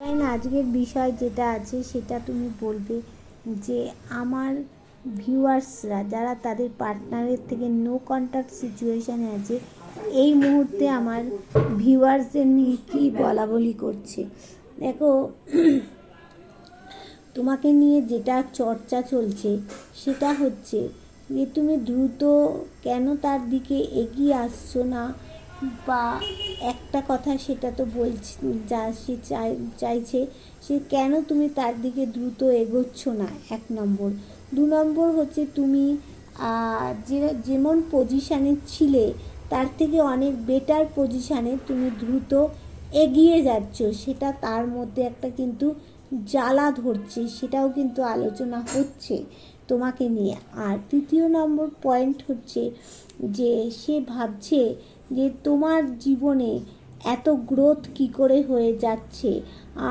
আজকের বিষয় যেটা আছে সেটা তুমি বলবে যে আমার ভিউয়ার্সরা যারা তাদের পার্টনারের থেকে নো কন্ট্যাক্ট সিচুয়েশানে আছে এই মুহূর্তে আমার ভিউয়ার্সদের নিয়ে কী বলা বলি করছে। দেখো, তোমাকে নিয়ে যেটা চর্চা চলছে সেটা হচ্ছে যে তুমি দ্রুত কেন তার দিকে এগিয়ে আসছো না, বা একটা কথা সেটা তো বলছি যা সে চাইছে সে কেন তুমি তার দিকে দ্রুত এগোচ্ছ না, 1 নম্বর। 2 নম্বর হচ্ছে তুমি যেমন পজিশানে ছিলে তার থেকে অনেক বেটার পজিশানে তুমি দ্রুত এগিয়ে যাচ্ছ, সেটা তার মধ্যে একটা কিন্তু জ্বালা ধরছে, সেটাও কিন্তু আলোচনা হচ্ছে তোমাকে নিয়ে। আর 3 নম্বর পয়েন্ট হচ্ছে যে সে ভাবছে যে তোমার জীবনে এত গ্রোথ কি করে হয়ে যাচ্ছে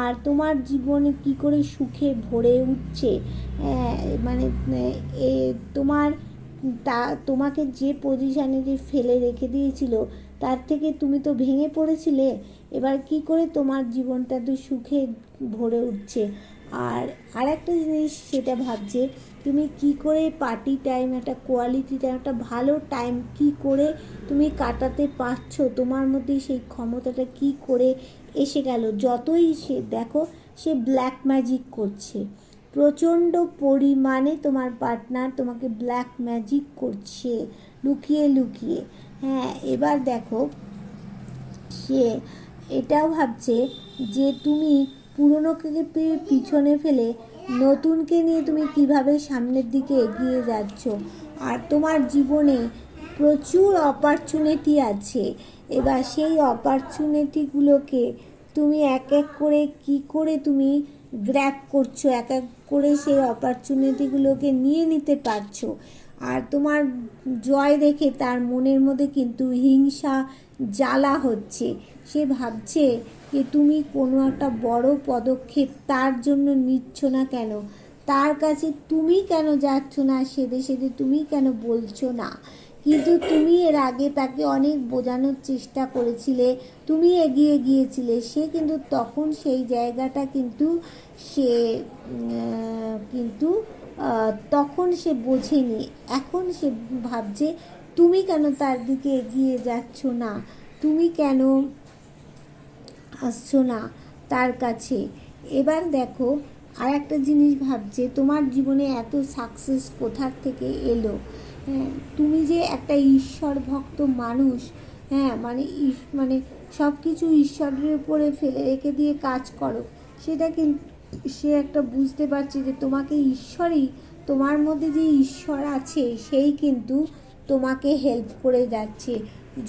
আর তোমার জীবনে কি করে সুখে ভরে উঠছে। মানে তোমার তোমাকে যে পজিশানে যে ফেলে রেখে দিয়েছিল তার থেকে তুমি তো ভেঙে পড়েছিলে, এবার কি করে তোমার জীবনটা তো সুখে ভরে উঠছে। আর একটা জিনিস সেটা ভাবছে তুমি কি করে পার্টি টাইম, একটা কোয়ালিটি টাইম, একটা ভালো টাইম কি করে তুমি কাটাতে পারছো, তোমার মধ্যে সেই ক্ষমতাটা কি করে এসে গেল। যতই সে দেখো সে ব্ল্যাক ম্যাজিক করছে, প্রচণ্ড পরিমাণে তোমার পার্টনার তোমাকে ব্ল্যাক ম্যাজিক করছে লুকিয়ে লুকিয়ে। এবার দেখো সে এটাও ভাবছে যে তুমি পুরনোকে পিছনে ফেলে নতুনকে নিয়ে তুমি কিভাবে সামনের দিকে এগিয়ে যাচ্ছ। আর তোমার জীবনে প্রচুর অপরচুনিটি আছে, এবার সেই অপরচুনিটিগুলোকে তুমি এক এক করে কি করে তুমি গ্র্যাব করছো, এক এক করে সেই অপরচুনিটিগুলোকে নিয়ে নিতে পারছো। আর তোমার জয় দেখে তার মনের মধ্যে কিন্তু হিংসা জ্বালা হচ্ছে, সে ভাবছে যে তুমি কোনো একটা বড় পদক্ষেপ তার জন্য নিচ্ছ না কেন, তার কাছে তুমি কেন যাচ্ছ না, সেদে সেদে তুমি কেন বলছো না। কিন্তু তুমি এর আগে তাকে অনেক বোঝানোর চেষ্টা করেছিলে, তুমি এগিয়ে গিয়েছিলে, সে কিন্তু তখন সেই জায়গাটা কিন্তু সে কিন্তু তখন সে বোঝেনি। এখন সে ভাবছে তুমি কেন তার দিকে এগিয়ে যাচ্ছ না, তুমি কেন আসছো না তার কাছে। এবার দেখো আর একটা জিনিস ভাবছে তোমার জীবনে এত সাকসেস কোথার থেকে এলো। তুমি যে একটা ঈশ্বর ভক্ত মানুষ, মানে সব কিছু ঈশ্বরের উপরে ফেলে রেখে দিয়ে কাজ করো, সেটা কিন্তু সে একটা বুঝতে পারছে যে তোমাকে ঈশ্বরই, তোমার মধ্যে যে ঈশ্বর আছে সেই কিন্তু তোমাকে হেল্প করে যাচ্ছে।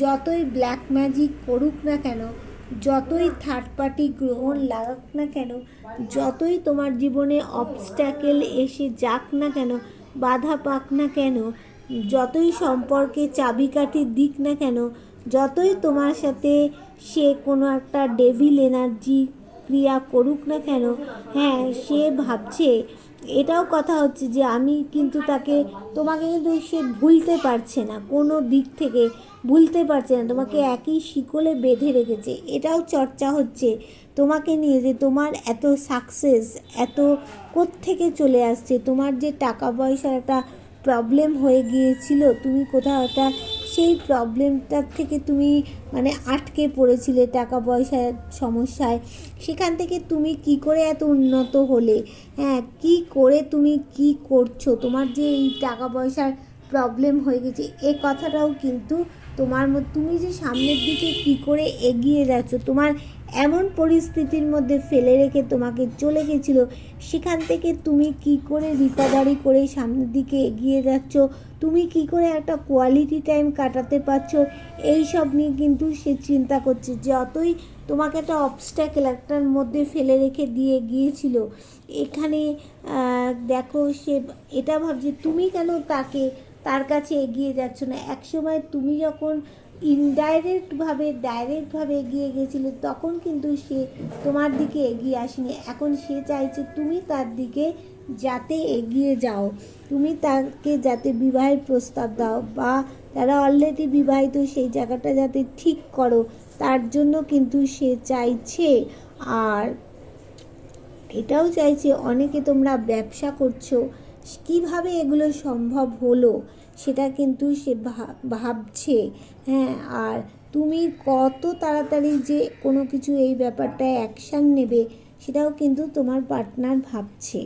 যতই ব্ল্যাক ম্যাজিক করুক না কেন, যতই থার্ড পার্টি গ্রহণ লাগাক না কেন, যতই তোমার জীবনে অবস্ট্যাকেল এসে যাক না কেন, বাধা পাক না কেন, যতই সম্পর্কে চাবিকাঠি দিক না কেন, যতই তোমার সাথে সে কোনো একটা ডেভিল এনার্জি ক্রিয়া করুক না কেন, সে ভাবছে, এটাও কথা হচ্ছে যে আমি কিন্তু তোমাকে কিন্তু সে ভুলতে পারছে না, কোনো দিক থেকে ভুলতে পারছে না, তোমাকে একই শিকলে বেঁধে রেখেছে। এটাও চর্চা হচ্ছে তোমাকে নিয়ে যে তোমার এত সাকসেস এত কোত্থেকে চলে আসছে, তোমার যে টাকা পয়সার একটা প্রবলেম হয়ে গিয়েছিল, তুমি কোথাও একটা সেই প্রবলেমটার থেকে তুমি মানে আটকে পড়েছিলে টাকা পয়সার সমস্যায়, সেখান থেকে তুমি কি করে এত উন্নত হলে, কি করে তুমি কি করছো, তোমার যে এই টাকা পয়সার প্রবলেম হয়ে গেছে এ কথাটাও কিন্তু তোমার তুমি যে সামনের দিকে কি করে এগিয়ে যাচ্ছ, তোমার এমন পরিস্থিতির মধ্যে ফেলে রেখে তোমাকে চলে গেছিলো, সেখান থেকে তুমি কি করে রিকভারি করে সামনের দিকে এগিয়ে যাচ্ছ, তুমি কি করে একটা কোয়ালিটি টাইম কাটাতে পারছো, এই সব নিয়ে কিন্তু সে চিন্তা করছে। যতই তোমাকে একটা অবস্ট্যাকেল একটার মধ্যে ফেলে রেখে দিয়ে গিয়েছিল, এখানে দেখো সে এটা ভাবছে তুমি কেন তার কাছে এগিয়ে যাচ্ছ না। একসময় তুমি যখন ডাইরেক্টভাবে এগিয়ে গেছিলে তখন কিন্তু সে তোমার দিকে এগিয়ে আসেনি, এখন সে চাইছে তুমি তার দিকে যাতে এগিয়ে যাও, তুমি তাকে যাতে বিবাহের প্রস্তাব দাও, বা তারা অলরেডি বিবাহিত সেই জায়গাটা যাতে ঠিক করো, তার জন্য কিন্তু সে চাইছে। আর এটাও চাইছে অনেকে তোমরা ব্যবসা করছো, কিভাবে এগুলো সম্ভব হলো সেটা কিন্তু সে ভাবছে। হ্যাঁ, আর তুমি কত তাড়াতাড়ি যে কোনো কিছু এই ব্যাপারটায় অ্যাকশান নেবে সেটাও কিন্তু তোমার পার্টনার ভাবছে।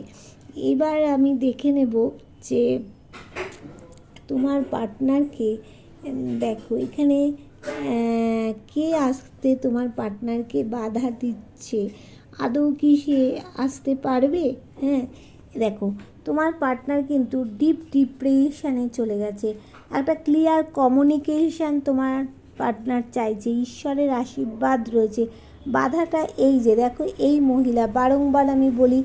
এবার আমি দেখে নেব যে তোমার পার্টনারকে, দেখো এখানে কে আসতে তোমার পার্টনারকে বাধা দিচ্ছে, আদৌ কি সে আসতে পারবে? হ্যাঁ, দেখো তোমার পার্টনার কিন্তু ডিপ ডিপ্রেশনে চলে গেছে। একটা ক্লিয়ার কমিউনিকেশান তোমার পার্টনার চাইছে, ঈশ্বরের আশীর্বাদ রয়েছে। বাধাটা এই যে দেখো, এই মহিলা, বারংবার আমি বলি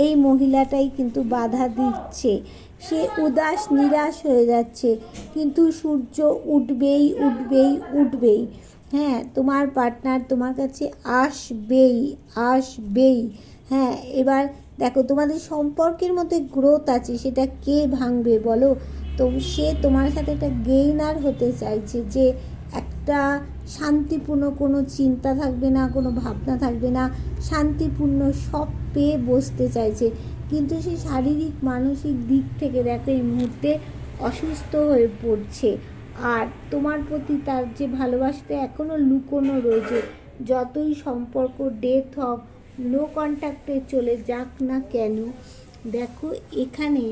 এই মহিলাটাই কিন্তু বাধা দিচ্ছে। সে উদাস নিরাশ হয়ে যাচ্ছে, কিন্তু সূর্য উঠবেই উঠবেই উঠবেই। হ্যাঁ, তোমার পার্টনার তোমার কাছে আসবেই আসবেই। হ্যাঁ, এবার দেখো তোমাদের সম্পর্কের মধ্যে গ্রোথ আছে, সেটা কে ভাঙবে বলো? তো সে তোমার সাথে একটা গেইনার হতে চাইছে, যে একটা শান্তিপূর্ণ কোনো চিন্তা থাকবে না, কোনো ভাবনা থাকবে না, শান্তিপূর্ণ সব পেয়ে বসতে চাইছে। কিন্তু সে শারীরিক মানসিক দিক থেকে দেখো এই মুহূর্তে অসুস্থ হয়ে পড়ছে। আর তোমার প্রতি তার যে ভালোবাসাটা এখনও লুকোনো রয়েছে, যতই সম্পর্ক ডেথ হোক, নো কন্ট্যাক্টে চলে যাক না কেন, দেখো এখানে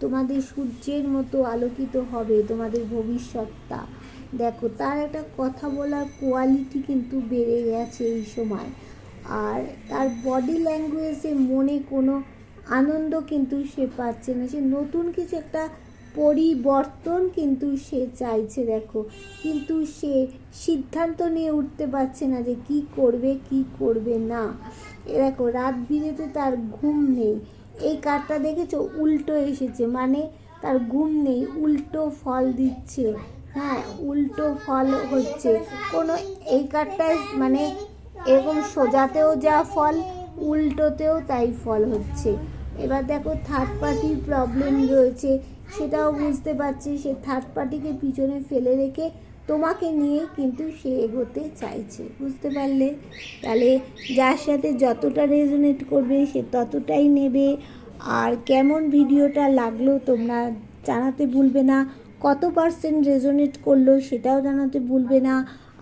তোমাদের সূর্যের মতো আলোকিত হবে তোমাদের ভবিষ্যৎটা। দেখো তার একটা কথা বলার কোয়ালিটি কিন্তু বেড়ে গেছে এই সময়। আর তার বডি ল্যাঙ্গুয়েজে মনে কোনো আনন্দ কিন্তু সে পাচ্ছে না, সে নতুন কিছু একটা পরিবর্তন কিন্তু সে চাইছে। দেখো কিন্তু সে সিদ্ধান্ত নিয়ে উঠতে পারছে না যে কি করবে কি করবে না। দেখো রাত বিরেতে তার ঘুম নেই। এই কার্ডটা দেখেছো, উল্টো এসেছে, মানে তার ঘুম নেই, উল্টো ফল দিচ্ছে। হ্যাঁ, উল্টো ফল হচ্ছে কোনো, এই কার্ডটায় মানে এরকম সোজাতেও যা ফল, উল্টোতেও তাই ফল হচ্ছে। এবার দেখো থার্ড পার্টির প্রবলেম রয়েছে, সেটাও বুঝতে পারছি। সে থার্ড পার্টিকে পিছনে ফেলে রেখে তোমাকে নিয়ে কিন্তু সে এগোতে চাইছে, বুঝতে পারলে? তাহলে যার সাথে যতটা রেজোনেট করবে সে ততটাই নেবে। আর কেমন ভিডিওটা লাগলো তোমরা জানাতে ভুলবে না, কত পার্সেন্ট রেজোনেট করলো সেটাও জানাতে ভুলবে না।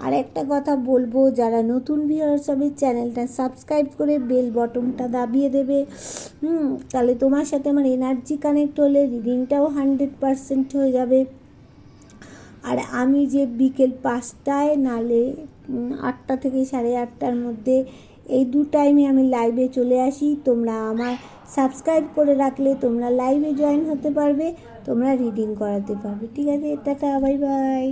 আর একটা কথা বলবো, যারা নতুন ভিউয়ার্স হবে চ্যানেলটা সাবস্ক্রাইব করে বেল বটনটা দাবিয়ে দেবে। তাহলে তোমার সাথে আমার এনার্জি কানেক্ট হলে রিডিংটাও 100% হয়ে যাবে। আর আমি যে বিকেল 5টায় নালে 8টা থেকে 8:30টার মধ্যে এই টাইমে আমি লাইভে চলে আসি, তোমরা আমার সাবস্ক্রাইব করে রাখলে তোমরা লাইভে জয়েন হতে পারবে, তোমরা রিডিং করাতে পারবে। ঠিক আছে, টাটা, বাই বাই।